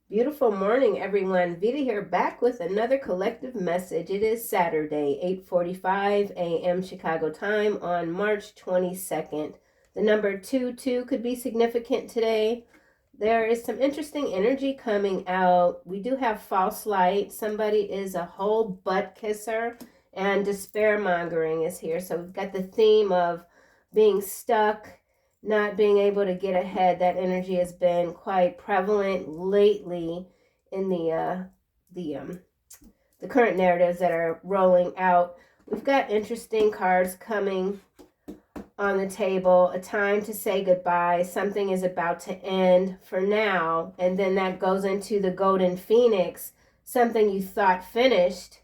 Beautiful morning, everyone. Veda here, back with another collective message. It is Saturday, 8:45 a.m. Chicago time on March 22nd. The number 22 could be significant today. There is some interesting energy coming out. We do have false light. Somebody is a whole butt kisser, and despair mongering is here. So we've got the theme of being stuck, not being able to get ahead. That energy has been quite prevalent lately in the current narratives that are rolling out. We've got interesting cards coming on the table. A time to say goodbye. Something is about to end for now, and then that goes into the golden phoenix. Something you thought finished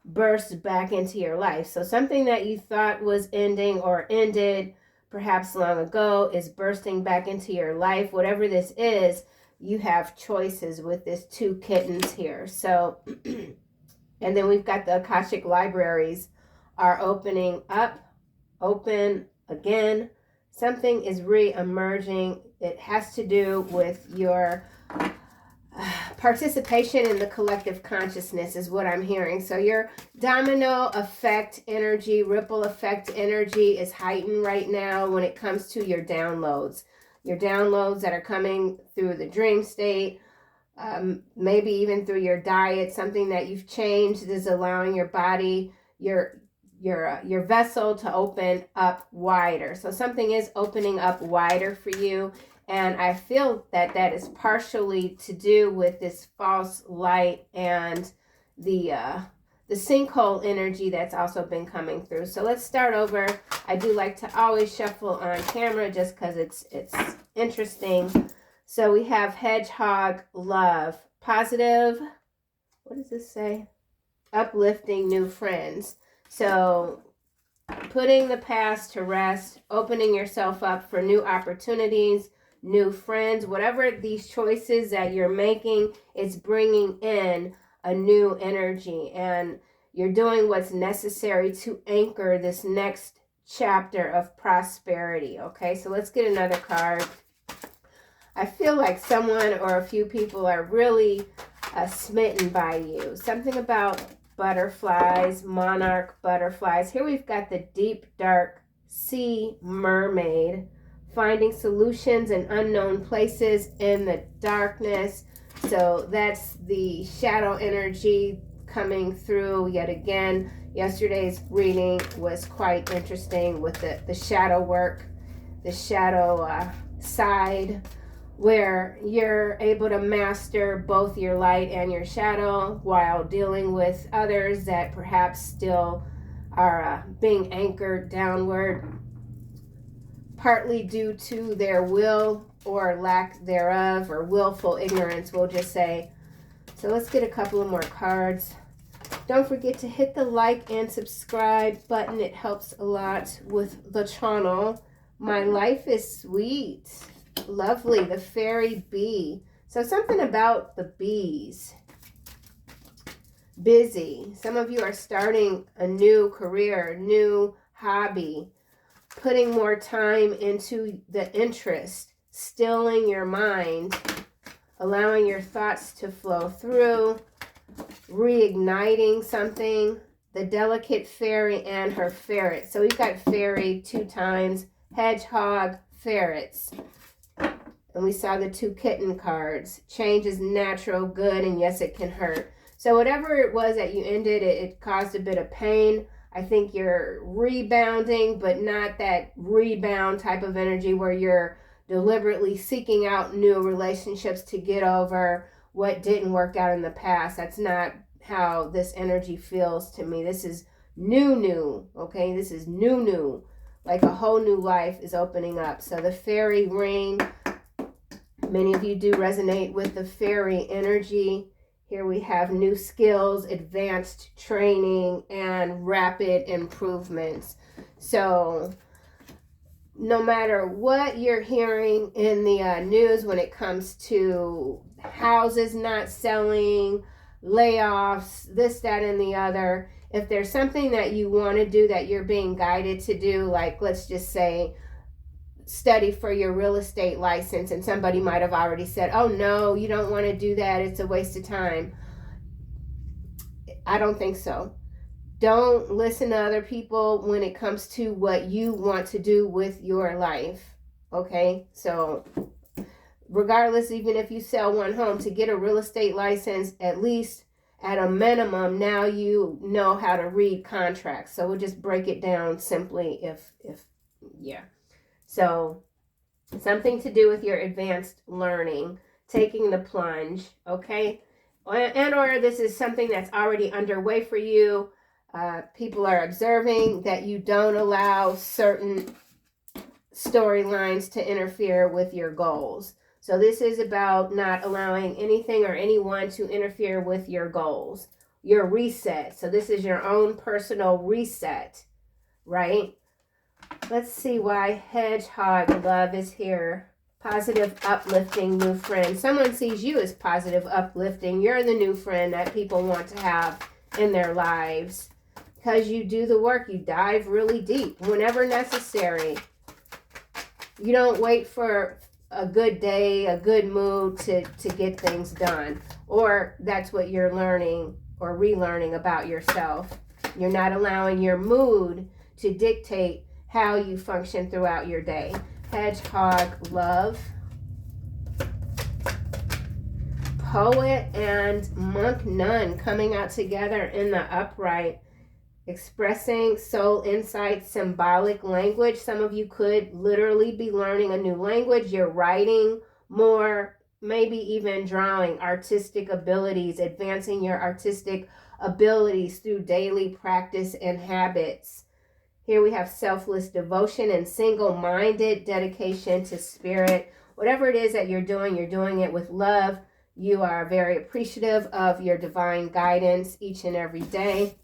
bursts back into your life. So something that you thought was ending or ended perhaps long ago is bursting back into your life. Whatever this is, you have choices with this two kittens here. So, and then we've got the Akashic libraries are opening up, open again. Something is re-emerging. It has to do with your participation in the collective consciousness is what I'm hearing. So your domino effect energy, ripple effect energy is heightened right now when it comes to your downloads. Your downloads that are coming through the dream state, maybe even through your diet, something that you've changed is allowing your body, your vessel to open up wider. So something is opening up wider for you. And I feel that that is partially to do with this false light and the sinkhole energy that's also been coming through. So let's start over. I do like to always shuffle on camera just because it's interesting. So we have hedgehog love, positive. What does this say? Uplifting new friends. So putting the past to rest, opening yourself up for new opportunities, new friends, whatever these choices that you're making, it's bringing in a new energy, and you're doing what's necessary to anchor this next chapter of prosperity. Okay, so let's get another card. I feel like someone or a few people are really smitten by you. Something about butterflies, monarch butterflies. Here we've got the deep, dark sea mermaid, finding solutions in unknown places in the darkness. So that's the shadow energy coming through yet again. Yesterday's reading was quite interesting with the shadow work, the shadow side, where you're able to master both your light and your shadow while dealing with others that perhaps still are being anchored downward, partly due to their will or lack thereof, or willful ignorance, we'll just say. So let's get a couple of more cards. Don't forget to hit the like and subscribe button. It helps a lot with the channel. My life is sweet. Lovely. The fairy bee. So something about the bees. Busy. Some of you are starting a new career, new hobby, putting more time into the interest, stilling your mind, allowing your thoughts to flow through, reigniting something. The delicate fairy and her ferret. So we've got fairy 2 times, hedgehog, ferrets. And we saw the 2 kitten cards. Change is natural, good, and yes, it can hurt. So whatever it was that you ended, it caused a bit of pain. I think you're rebounding, but not that rebound type of energy where you're deliberately seeking out new relationships to get over what didn't work out in the past. That's not how this energy feels to me. This is new, okay? This is new. Like a whole new life is opening up. So the fairy ring, many of you do resonate with the fairy energy. Here we have new skills, advanced training, and rapid improvements. So no matter what you're hearing in the news when it comes to houses not selling, layoffs, this, that, and the other, if there's something that you want to do that you're being guided to do, like let's just say study for your real estate license, and somebody might have already said, oh no, you don't want to do that, it's a waste of time. I don't think so. Don't listen to other people when it comes to what you want to do with your life. Okay, so regardless, even if you sell one home, to get a real estate license, at least at a minimum, now you know how to read contracts. So we'll just break it down simply if yeah. So something to do with your advanced learning, taking the plunge, okay? And or this is something that's already underway for you. People are observing that you don't allow certain storylines to interfere with your goals. So this is about not allowing anything or anyone to interfere with your goals, your reset. So this is your own personal reset, right? Let's see why Hedgehog Love is here. Positive, uplifting new friend. Someone sees you as positive, uplifting. You're the new friend that people want to have in their lives because you do the work. You dive really deep whenever necessary. You don't wait for a good day, a good mood to get things done. Or that's what you're learning or relearning about yourself. You're not allowing your mood to dictate how you function throughout your day. Hedgehog Love. Poet and Monk Nun coming out together in the upright. Expressing soul insight, symbolic language. Some of you could literally be learning a new language. You're writing more, maybe even drawing. Artistic abilities, advancing your artistic abilities through daily practice and habits. Here we have selfless devotion and single-minded dedication to spirit. Whatever it is that you're doing it with love. You are very appreciative of your divine guidance each and every day.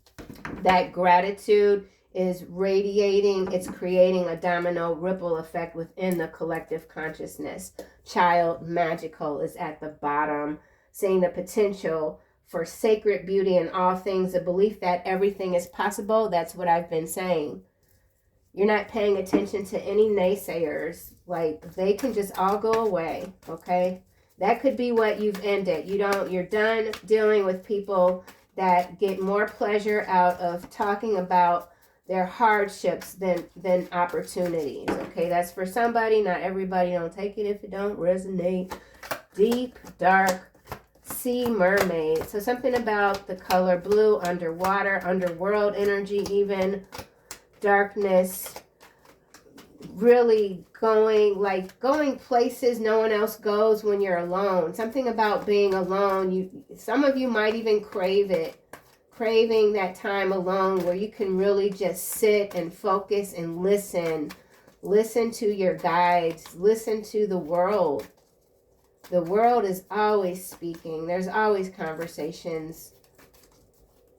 That gratitude is radiating. It's creating a domino ripple effect within the collective consciousness. Child Magical is at the bottom, seeing the potential for sacred beauty in all things, a belief that everything is possible. That's what I've been saying. You're not paying attention to any naysayers. Like, they can just all go away, okay? That could be what you've ended. You're done dealing with people that get more pleasure out of talking about their hardships than opportunities. Okay, that's for somebody, not everybody. Don't take it if it don't resonate. Deep, dark sea mermaid. So something about the color blue, underwater, underworld energy even. Darkness, really going places no one else goes when you're alone. Something about being alone. Some of you might even crave it. Craving that time alone where you can really just sit and focus and listen. Listen to your guides. Listen to the world. The world is always speaking. There's always conversations.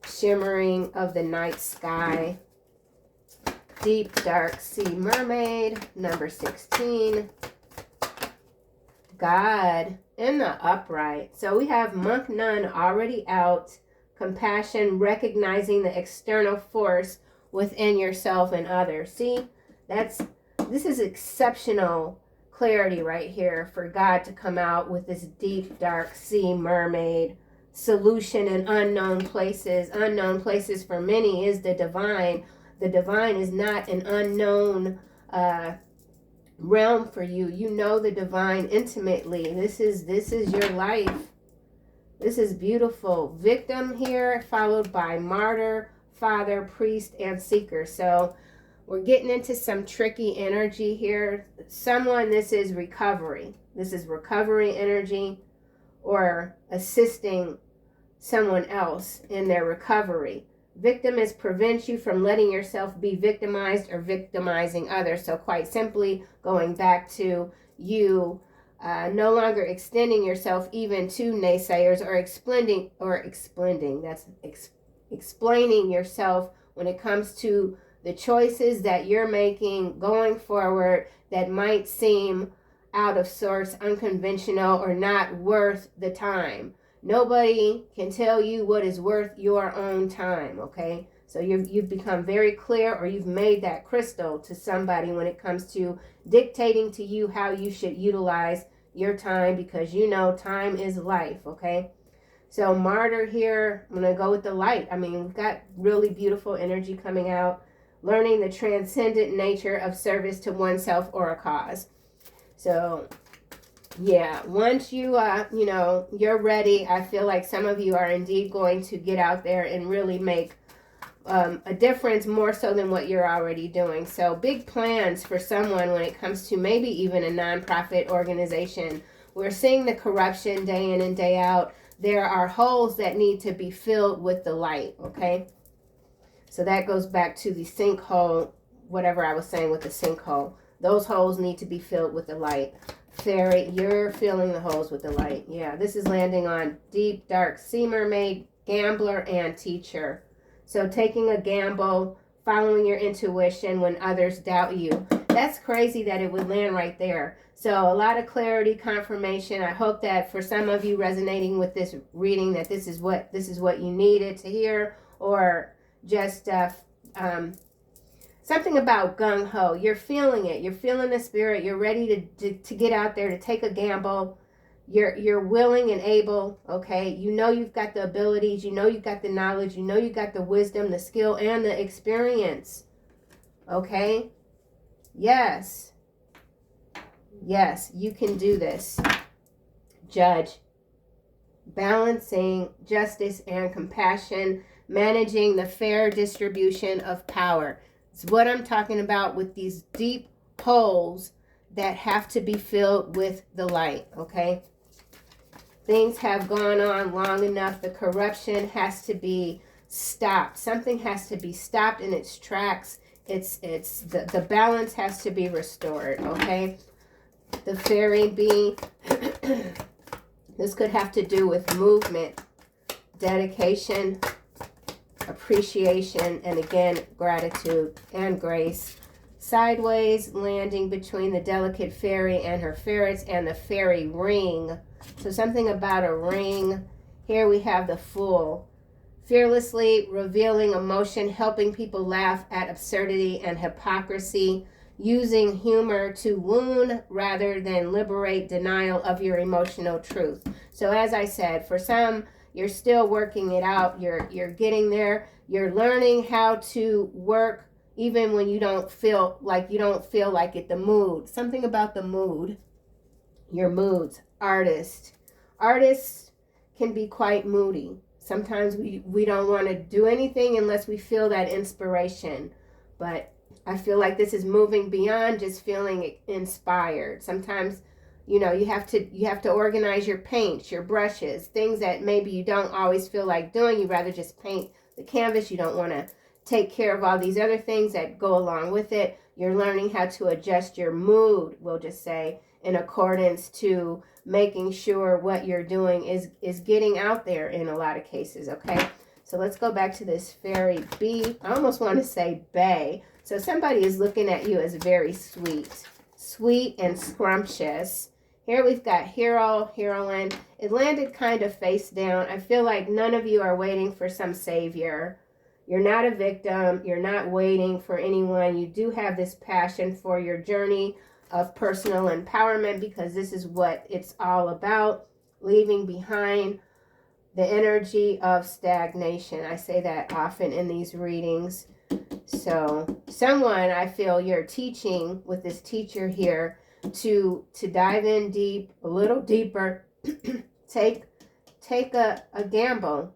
Shimmering of the night sky. Deep Dark Sea Mermaid, number 16. God in the upright. So we have Monk Nun already out. Compassion, recognizing the external force within yourself and others. See, this is exceptional clarity right here for God to come out with this Deep Dark Sea Mermaid solution in unknown places. Unknown places for many is the divine. The divine is not an unknown realm for you. You know the divine intimately. This is your life. This is beautiful. Victim here, followed by martyr, father, priest, and seeker. So we're getting into some tricky energy here. This is recovery. This is recovery energy, or assisting someone else in their recovery. Victim prevents you from letting yourself be victimized or victimizing others. So quite simply, going back to you no longer extending yourself even to naysayers or explaining yourself when it comes to the choices that you're making going forward that might seem out of sorts, unconventional, or not worth the time. Nobody can tell you what is worth your own time, okay? So you've become very clear, or you've made that crystal to somebody when it comes to dictating to you how you should utilize your time, because you know time is life, okay? So martyr here, I'm going to go with the light. I mean, we've got really beautiful energy coming out. Learning the transcendent nature of service to oneself or a cause. So, yeah, once you, you're ready, I feel like some of you are indeed going to get out there and really make a difference, more so than what you're already doing. So big plans for someone when it comes to maybe even a nonprofit organization. We're seeing the corruption day in and day out. There are holes that need to be filled with the light, okay? So that goes back to the sinkhole, whatever I was saying with the sinkhole. Those holes need to be filled with the light. Fairy, you're filling the holes with the light. Yeah, this is landing on deep, dark sea mermaid, gambler, and teacher. So taking a gamble, following your intuition when others doubt you. That's crazy that it would land right there. So a lot of clarity, confirmation. I hope that for some of you resonating with this reading, that this is what you needed to hear, or just something about gung-ho. You're feeling it. You're feeling the spirit. You're ready to get out there, to take a gamble. You're willing and able, okay? You know you've got the abilities. You know you've got the knowledge. You know you've got the wisdom, the skill, and the experience, okay? Yes. Yes, you can do this. Judge. Balancing justice and compassion. Managing the fair distribution of power. It's what I'm talking about with these deep holes that have to be filled with the light, okay? Things have gone on long enough. The corruption has to be stopped. Something has to be stopped in its tracks. The balance has to be restored, okay? The fairy bee, this could have to do with movement, dedication, appreciation, and again, gratitude and grace. Sideways, landing between the delicate fairy and her ferrets and the fairy ring. So something about a ring. Here we have the Fool. Fearlessly revealing emotion, helping people laugh at absurdity and hypocrisy, using humor to wound rather than liberate denial of your emotional truth. So as I said, for some, you're still working it out. You're getting there. You're learning how to work even when you don't feel like it. The mood. Something about the mood. Your moods. Artists can be quite moody. Sometimes we don't want to do anything unless we feel that inspiration. But I feel like this is moving beyond just feeling inspired. Sometimes you have to organize your paints, your brushes, things that maybe you don't always feel like doing. You'd rather just paint the canvas. You don't want to take care of all these other things that go along with it. You're learning how to adjust your mood, we'll just say, in accordance to making sure what you're doing is getting out there in a lot of cases, okay? So let's go back to this fairy bee. I almost want to say bae. So somebody is looking at you as very sweet and scrumptious. Here we've got hero, heroine. It landed kind of face down. I feel like none of you are waiting for some savior. You're not a victim. You're not waiting for anyone. You do have this passion for your journey of personal empowerment, because this is what it's all about, leaving behind the energy of stagnation. I say that often in these readings. So someone, I feel you're teaching with this teacher here to dive in deep, a little deeper, take a gamble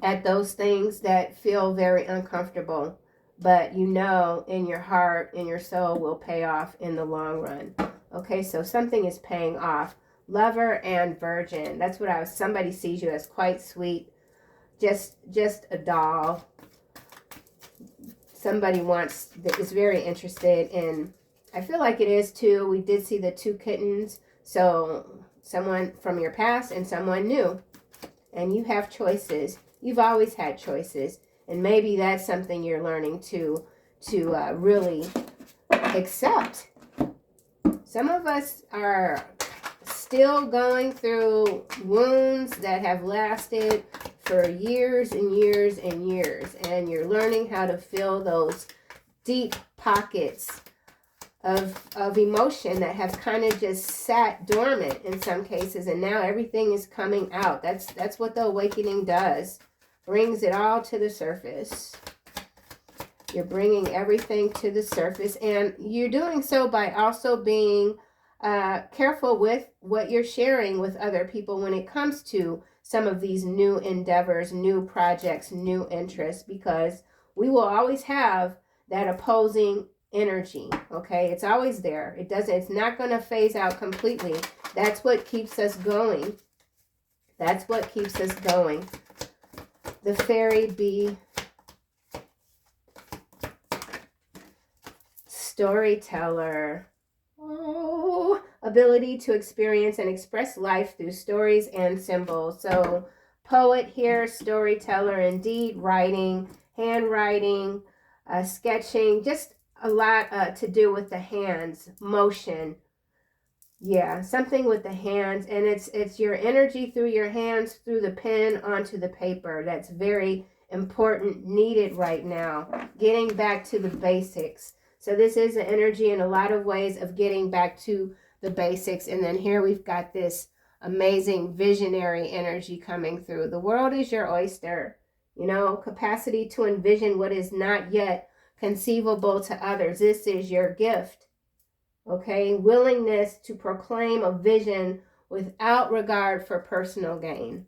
at those things that feel very uncomfortable, but in your heart, in your soul, will pay off in the long run. Okay, so something is paying off. Lover and virgin. That's what somebody sees you as quite sweet, just a doll. Somebody is very interested in, I feel like it is too. We did see the 2 kittens. So someone from your past and someone new. And you have choices. You've always had choices. And maybe that's something you're learning to really accept. Some of us are still going through wounds that have lasted for years and years and years, and you're learning how to fill those deep pockets of emotion that have kind of just sat dormant in some cases, and now everything is coming out. That's what the awakening does. Brings it all to the surface. You're bringing everything to the surface, and you're doing so by also being careful with what you're sharing with other people when it comes to some of these new endeavors, new projects, new interests, because we will always have that opposing energy. Okay, it's always there. It's not going to phase out completely. That's what keeps us going. That's what keeps us going. The fairy bee, storyteller. Oh, ability to experience and express life through stories and symbols. So poet here, storyteller indeed, writing, handwriting, sketching, just a lot to do with the hands, motion. Yeah, something with the hands, and it's your energy through your hands, through the pen onto the paper. That's very important, needed right now. Getting back to the basics. So this is an energy in a lot of ways of getting back to the basics. And then here we've got this amazing visionary energy coming through. The world is your oyster. You know, capacity to envision what is not yet conceivable to others. This is your gift. Okay, willingness to proclaim a vision without regard for personal gain.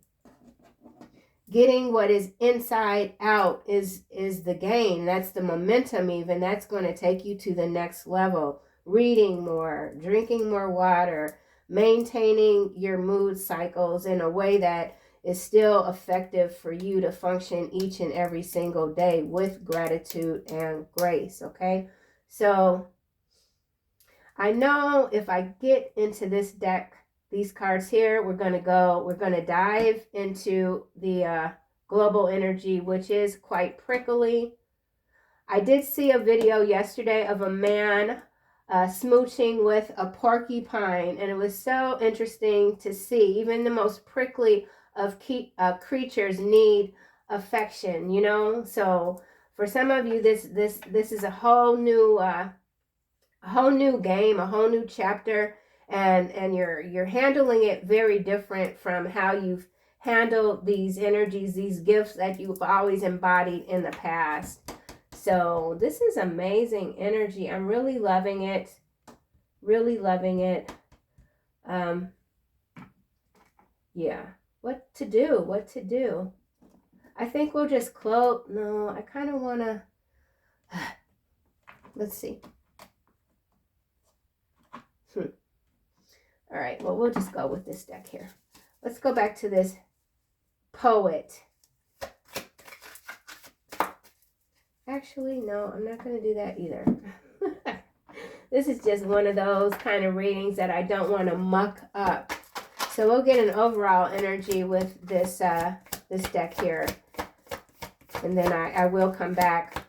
Getting what is inside out is the gain. That's the momentum even. That's going to take you to the next level. Reading more, drinking more water, maintaining your mood cycles in a way that is still effective for you to function each and every single day with gratitude and grace, okay? So I know if I get into this deck, these cards here, we're going to dive into the global energy, which is quite prickly. I did see a video yesterday of a man smooching with a porcupine, and it was so interesting to see. Even the most prickly of creatures need affection, you know. So for some of you, this is a whole new game, a whole new chapter, and you're handling it very different from how you've handled these energies, these gifts that you've always embodied in the past. So this is amazing energy. I'm really loving it. Really loving it. Yeah. What to do? I think we'll just close. No, I kind of want to. Let's see. All right, well, we'll just go with this deck here. Let's go back to this poet. Actually, no, I'm not going to do that either. This is just one of those kind of readings that I don't want to muck up. So we'll get an overall energy with this this deck here. And then I will come back.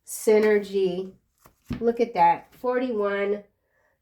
Synergy. Look at that. 41.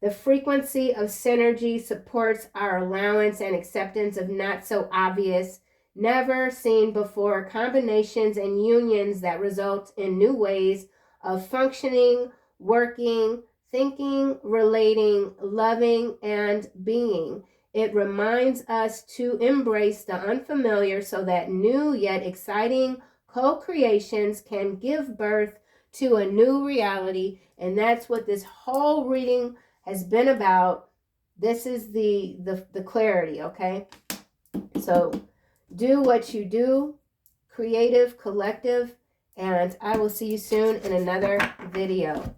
The frequency of synergy supports our allowance and acceptance of not so obvious, never seen before combinations and unions that result in new ways of functioning, working, thinking, relating, loving, and being. It reminds us to embrace the unfamiliar so that new yet exciting co-creations can give birth to a new reality. And that's what this whole reading has been about. This is the clarity, okay? So do what you do, creative, collective, and I will see you soon in another video.